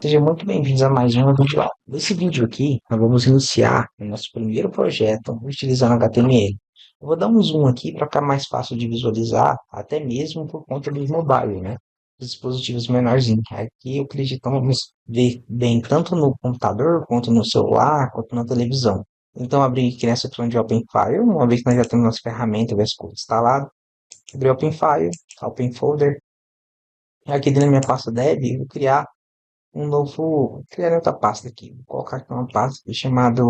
Sejam muito bem-vindos a mais um vídeo aula. Nesse vídeo aqui, nós vamos iniciar o nosso primeiro projeto utilizando HTML. Eu vou dar um zoom aqui para ficar mais fácil de visualizar, até mesmo por conta do mobile, né? Dos dispositivos menorzinhos. Aqui eu acredito que vamos ver bem tanto no computador, quanto no celular, quanto na televisão. Então, abri aqui nessa opção de Open File, uma vez que nós já temos nossa ferramenta VS Code instalada. Abri Open File, Open Folder. Aqui dentro da minha pasta dev, eu vou criar criar outra pasta aqui. Vou colocar aqui uma pasta chamada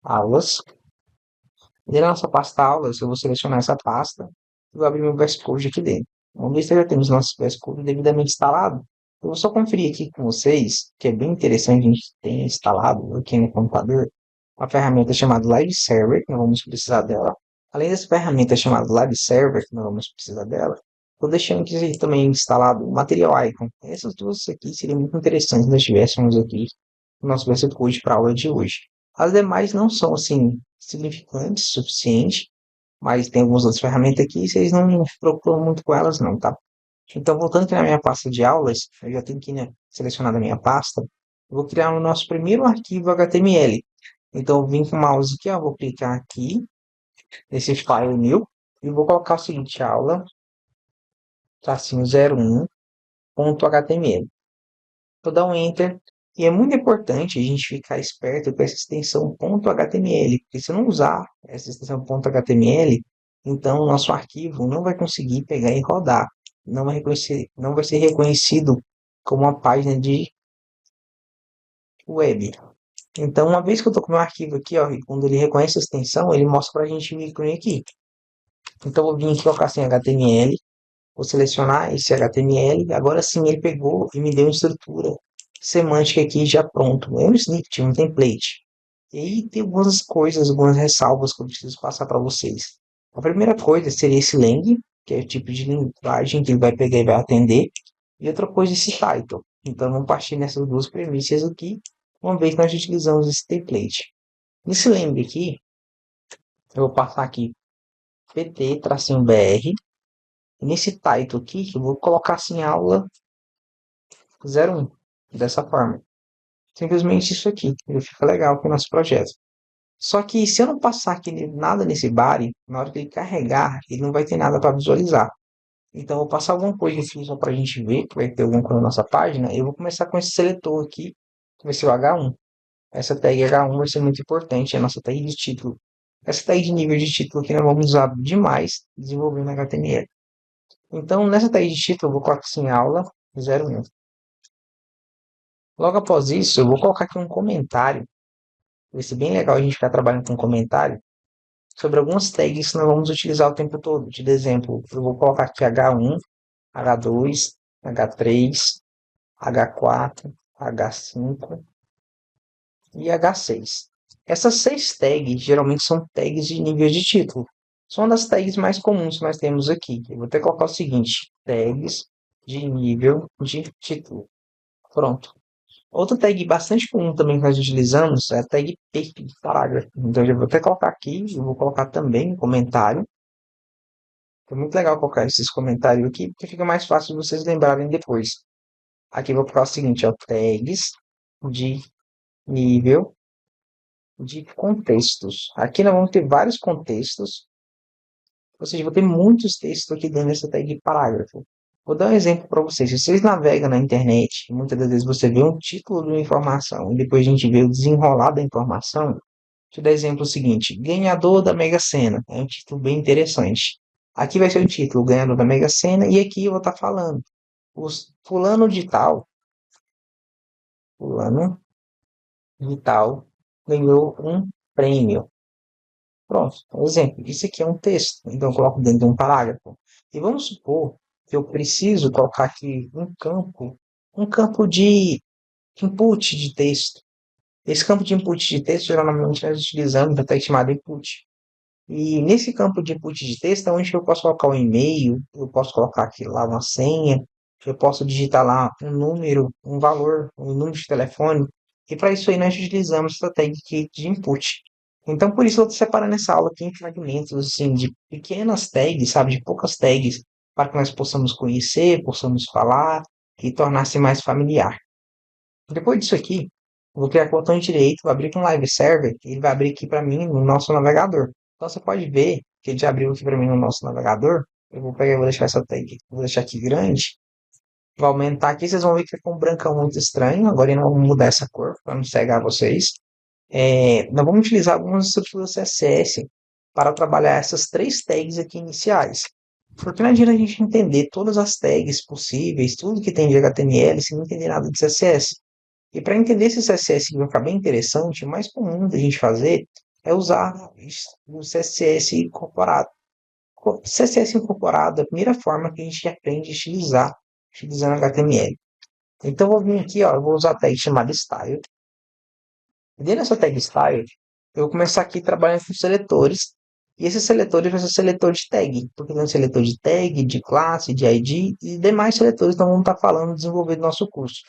aulas. E na nossa pasta aulas, eu vou selecionar essa pasta e vou abrir meu VS Code aqui dentro. Vamos ver se já temos nosso VS Code devidamente instalado. Eu vou só conferir aqui com vocês, que é bem interessante a gente ter instalado aqui no computador, uma ferramenta chamada Live Server, que nós vamos precisar dela. Além dessa ferramenta chamada Live Server, que nós vamos precisar dela, estou deixando aqui também instalado o Material Icon. Essas duas aqui seriam muito interessantes se nós tivéssemos aqui no nosso VS Code para a aula de hoje. As demais não são, assim, significantes o suficiente, mas tem algumas outras ferramentas aqui e vocês não se preocupam muito com elas não, tá? Então, voltando aqui na minha pasta de aulas, eu já tenho aqui, né, selecionado a minha pasta, eu vou criar o nosso primeiro arquivo HTML. Então, eu vim com o mouse aqui, ó, vou clicar aqui, nesse file new, e vou colocar o seguinte, aula, tracinho 01.html. Vou dar um Enter. E é muito importante a gente ficar esperto com essa extensão .html, porque se não usar essa extensão .html, então o nosso arquivo não vai conseguir pegar e rodar. Não vai ser reconhecido como uma página de web. Então, uma vez que eu estou com o meu arquivo aqui, ó, e quando ele reconhece a extensão, ele mostra para a gente o ícone aqui. Então, eu vou vir aqui colocar assim HTML, vou selecionar esse HTML, agora sim ele pegou e me deu uma estrutura semântica aqui já pronto. É um snippet, um template. E aí tem algumas coisas, algumas ressalvas que eu preciso passar para vocês. A primeira coisa seria esse lang, que é o tipo de linguagem que ele vai pegar e vai atender. E outra coisa, esse title. Então vamos partir nessas duas premissas aqui, uma vez que nós utilizamos esse template. Nesse lang aqui, eu vou passar aqui pt-br. E nesse title aqui, eu vou colocar assim aula 01, dessa forma. Simplesmente isso aqui, ele fica legal com o nosso projeto. Só que se eu não passar aqui nada nesse body, na hora que ele carregar, ele não vai ter nada para visualizar. Então, eu vou passar alguma coisa aqui só para a gente ver, que vai ter alguma coisa na nossa página. Eu vou começar com esse seletor aqui, que vai ser o H1. Essa tag H1 vai ser muito importante, é a nossa tag de título. Essa tag de nível de título aqui nós vamos usar demais desenvolvendo HTML. Então, nessa tag de título, eu vou colocar assim, aula 01. Logo após isso, eu vou colocar aqui um comentário. Vai ser bem legal a gente ficar trabalhando com comentário sobre algumas tags que nós vamos utilizar o tempo todo. De exemplo, eu vou colocar aqui H1, H2, H3, H4, H5 e H6. Essas 6 tags geralmente são tags de nível de título. São das tags mais comuns que nós temos aqui. Eu vou ter que colocar o seguinte, tags de nível de título. Pronto. Outra tag bastante comum também que nós utilizamos é a tag P de parágrafo. Então, eu vou até colocar aqui, eu vou colocar também um comentário. É muito legal colocar esses comentários aqui, porque fica mais fácil de vocês lembrarem depois. Aqui eu vou colocar o seguinte, ó, tags de nível de contextos. Aqui nós vamos ter vários contextos, ou seja, vou ter muitos textos aqui dentro dessa tag de parágrafo. Vou dar um exemplo para vocês. Se vocês navegam na internet, muitas das vezes você vê um título de uma informação e depois a gente vê o desenrolar da informação. Deixa eu dar exemplo seguinte: Ganhador da Mega Sena. É um título bem interessante. Aqui vai ser o título, Ganhador da Mega Sena, e aqui eu vou estar falando. Fulano de tal, ganhou um prêmio. Pronto, um exemplo. Isso aqui é um texto, então eu coloco dentro de um parágrafo. E vamos supor que eu preciso colocar aqui um campo de input de texto. Esse campo de input de texto, geralmente nós utilizamos a tag chamada input. E nesse campo de input de texto é onde eu posso colocar um e-mail, eu posso colocar aqui lá uma senha, eu posso digitar lá um número, um valor, um número de telefone. E para isso aí nós utilizamos essa tag aqui de input. Então, por isso eu estou separando essa aula aqui em fragmentos, assim, de pequenas tags, sabe, de poucas tags, para que nós possamos conhecer, possamos falar e tornar-se mais familiar. Depois disso aqui, eu vou criar com o botão direito, vou abrir com o Live Server, e ele vai abrir aqui para mim no nosso navegador. Então você pode ver que ele já abriu aqui para mim no nosso navegador. Eu vou pegar, vou deixar essa tag, vou deixar aqui grande. Vou aumentar aqui, vocês vão ver que ficou um brancão muito estranho. Agora nós vamos mudar essa cor para não cegar vocês. Nós vamos utilizar algumas estruturas CSS para trabalhar essas três tags aqui iniciais. Porque não adianta a gente entender todas as tags possíveis, tudo que tem de HTML, sem não entender nada de CSS. E para entender esse CSS que vai ficar bem interessante, o mais comum da gente fazer é usar o CSS incorporado. O CSS incorporado é a primeira forma que a gente aprende a utilizar, utilizando HTML. Então, eu vou vir aqui, ó, eu vou usar a tag chamada style. E dentro dessa tag style, eu vou começar aqui trabalhando com seletores. E esses seletores vai ser seletor de tag, porque tem um seletor de tag, de classe, de ID e demais seletores que nós vamos estar falando desenvolver no nosso curso.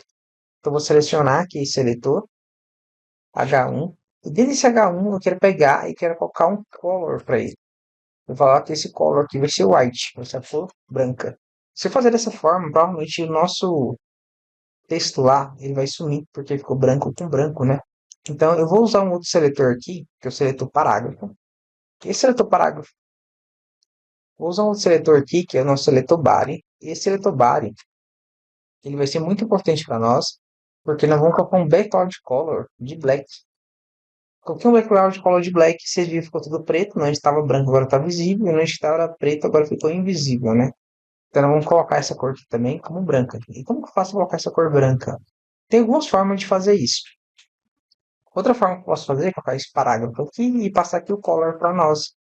Então, eu vou selecionar aqui esse seletor, H1. E dentro desse H1 eu quero pegar e quero colocar um color para ele. Eu vou falar que esse color aqui vai ser white, vai ser a cor branca. Se eu fazer dessa forma, provavelmente o nosso texto lá, ele vai sumir, porque ficou branco com branco, né? Então, eu vou usar um outro seletor aqui, que é o seletor parágrafo. Esse seletor parágrafo, vou usar um outro seletor aqui, que é o nosso seletor body. E esse seletor body, ele vai ser muito importante para nós, porque nós vamos colocar um background color de black. Coloquei um background color de black, vocês viram que ficou tudo preto, não estava branco, agora está visível, não estava preto, agora ficou invisível, né? Então, vamos colocar essa cor aqui também como branca. E como que eu faço para colocar essa cor branca? Tem algumas formas de fazer isso. Outra forma que eu posso fazer é colocar esse parágrafo aqui e passar aqui o color para nós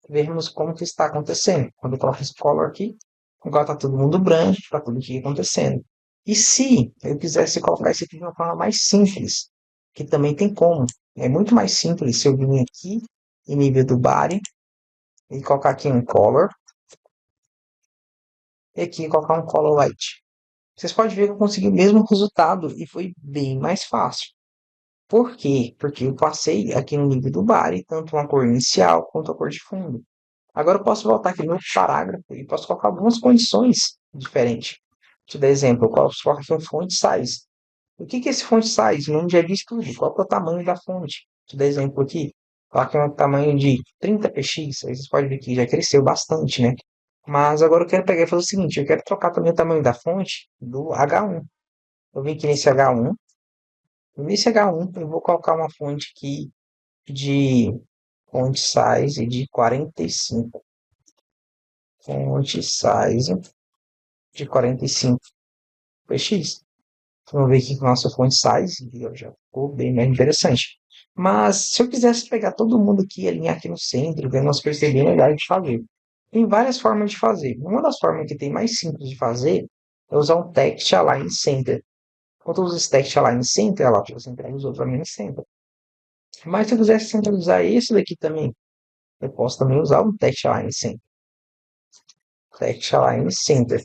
vermos como que está acontecendo. Quando eu coloco esse color aqui, agora está todo mundo branco, está tudo aqui acontecendo. E se eu quisesse colocar isso aqui de uma forma mais simples, que também tem como. É muito mais simples se eu vir aqui em nível do body e colocar aqui um color e aqui colocar um color light. Vocês podem ver que eu consegui o mesmo resultado e foi bem mais fácil. Por quê? Porque eu passei aqui no nível do body, tanto uma cor inicial quanto a cor de fundo. Agora eu posso voltar aqui no parágrafo e posso colocar algumas condições diferentes. Deixa eu dar exemplo, eu posso colocar aqui um font size. O que é esse font size? O nome já diz tudo. Qual que é o tamanho da fonte? Deixa eu dar exemplo aqui. Coloquei um tamanho de 30 px. Aí vocês podem ver que já cresceu bastante, né? Mas agora eu quero pegar e fazer o seguinte, eu quero trocar também o tamanho da fonte do H1. Eu vim aqui nesse H1. Nesse H1 eu vou colocar uma fonte aqui de font size de 45. Font size de 45 px. Vamos ver aqui com a nossa font size, já ficou bem mais interessante. Mas se eu quisesse pegar todo mundo aqui e alinhar aqui no centro, ver umas coisas bem legais de fazer. Tem várias formas de fazer. Uma das formas que tem mais simples de fazer é usar um Text Align Center. Quando eu uso esse Text Align Center, ela centralizou para mim no centro. Mas se eu quisesse centralizar esse daqui também, eu posso também usar um Text Align Center. Text Align Center.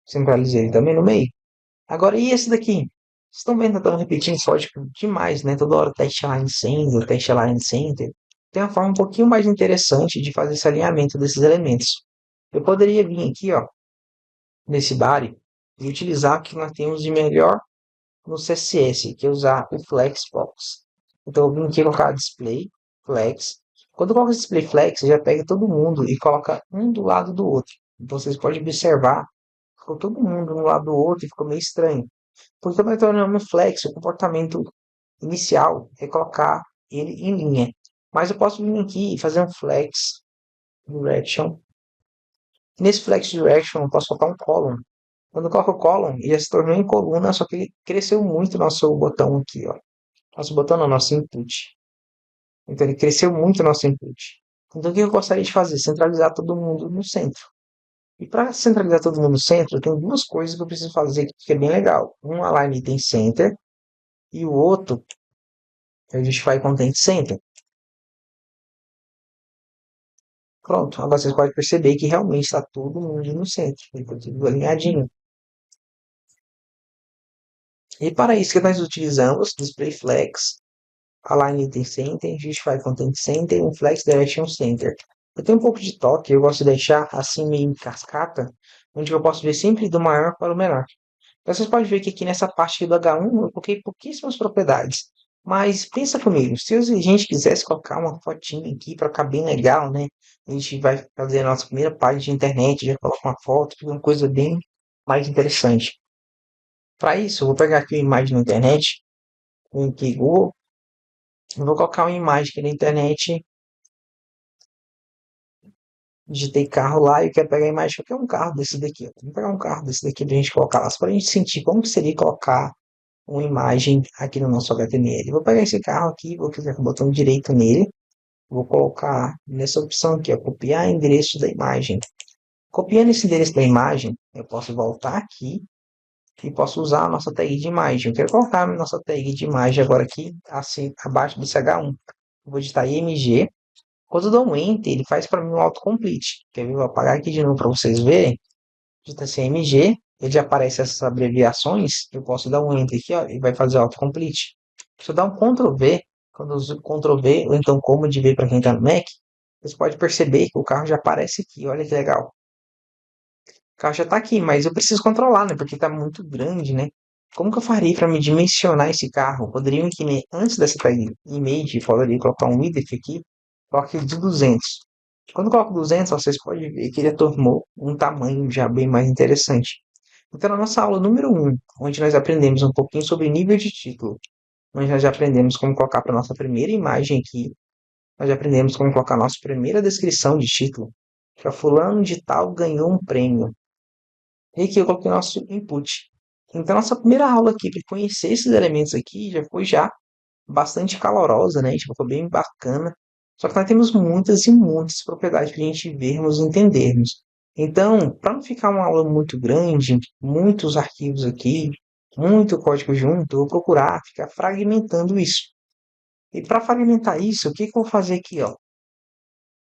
Centralizei ele também no meio. Agora, e esse daqui? Vocês estão vendo que estão repetindo código demais, né? Toda hora teste line center, teste line center. Tem uma forma um pouquinho mais interessante de fazer esse alinhamento desses elementos. Eu poderia vir aqui, ó, nesse body, e utilizar o que nós temos de melhor no CSS, que é usar o Flexbox. Então, eu vim aqui colocar display, flex. Quando eu coloco esse display flex, já pega todo mundo e coloca um do lado do outro. Então, vocês podem observar, ficou todo mundo um do lado do outro e ficou meio estranho. Porque vai tornar um flex, o comportamento inicial é colocar ele em linha. Mas eu posso vir aqui e fazer um flex direction. Nesse flex direction eu posso colocar um column. Quando eu coloco o column, ele já se tornou em coluna, só que ele cresceu muito nosso botão aqui, ó. Nosso botão não, nosso input. Então ele cresceu muito nosso input. Então o que eu gostaria de fazer? Centralizar todo mundo no centro. E para centralizar todo mundo no centro, tem duas coisas que eu preciso fazer que é bem legal. Um align item center e o outro é o justify content center. Pronto, agora vocês podem perceber que realmente está todo mundo no centro. Ficou tudo alinhadinho. E para isso que nós utilizamos display flex, align item center, justify content center e um flex direction center. Eu tenho um pouco de toque, eu gosto de deixar assim meio em cascata, onde eu posso ver sempre do maior para o menor. Vocês podem ver que aqui nessa parte do H1 eu coloquei pouquíssimas propriedades. Mas pensa comigo, se a gente quisesse colocar uma fotinha aqui para ficar bem legal, né? A gente vai fazer a nossa primeira página de internet, já coloca uma foto, fica uma coisa bem mais interessante. Para isso, eu vou pegar aqui uma imagem na internet, um aqui Google, eu vou colocar uma imagem aqui na internet, digitei carro lá e eu quero pegar a imagem, eu quero um carro desse daqui, ó. Vamos pegar um carro desse daqui pra gente colocar lá, só pra gente sentir como que seria colocar uma imagem aqui no nosso HTML. Vou pegar esse carro aqui, vou clicar com o botão direito nele, vou colocar nessa opção aqui, ó, copiar endereço da imagem. Copiando esse endereço da imagem, eu posso voltar aqui e posso usar a nossa tag de imagem. Eu quero colocar a nossa tag de imagem agora aqui, assim, abaixo desse H1. Eu vou digitar IMG. Quando eu dou um Enter, ele faz para mim um autocomplete. Quer ver? Eu vou apagar aqui de novo para vocês verem. Digita CMG, ele já aparece essas abreviações. Eu posso dar um Enter aqui, ó, e vai fazer o autocomplete. Se eu dar um Ctrl V, quando eu uso Ctrl V, ou então Command V para quem está no Mac, você pode perceber que o carro já aparece aqui. Olha que legal. O carro já está aqui, mas eu preciso controlar, né? Porque está muito grande, né? Como que eu faria para me dimensionar esse carro? Poderia aqui, antes dessa tag image, poderia colocar um width aqui, coloque de 200. Quando eu coloco 200, vocês podem ver que ele tomou um tamanho já bem mais interessante. Então, na nossa aula número um, onde nós aprendemos um pouquinho sobre nível de título, onde nós já aprendemos como colocar para nossa primeira imagem aqui, nós já aprendemos como colocar a nossa primeira descrição de título, que é fulano de tal ganhou um prêmio. E aqui eu coloquei nosso input. Então, nossa primeira aula aqui, para conhecer esses elementos aqui, já foi já bastante calorosa, né? Tipo, foi bem bacana. Só que nós temos muitas e muitas propriedades para a gente vermos e entendermos. Então, para não ficar uma aula muito grande, muitos arquivos aqui, muito código junto, eu vou procurar ficar fragmentando isso. E para fragmentar isso, o que que eu vou fazer aqui, ó?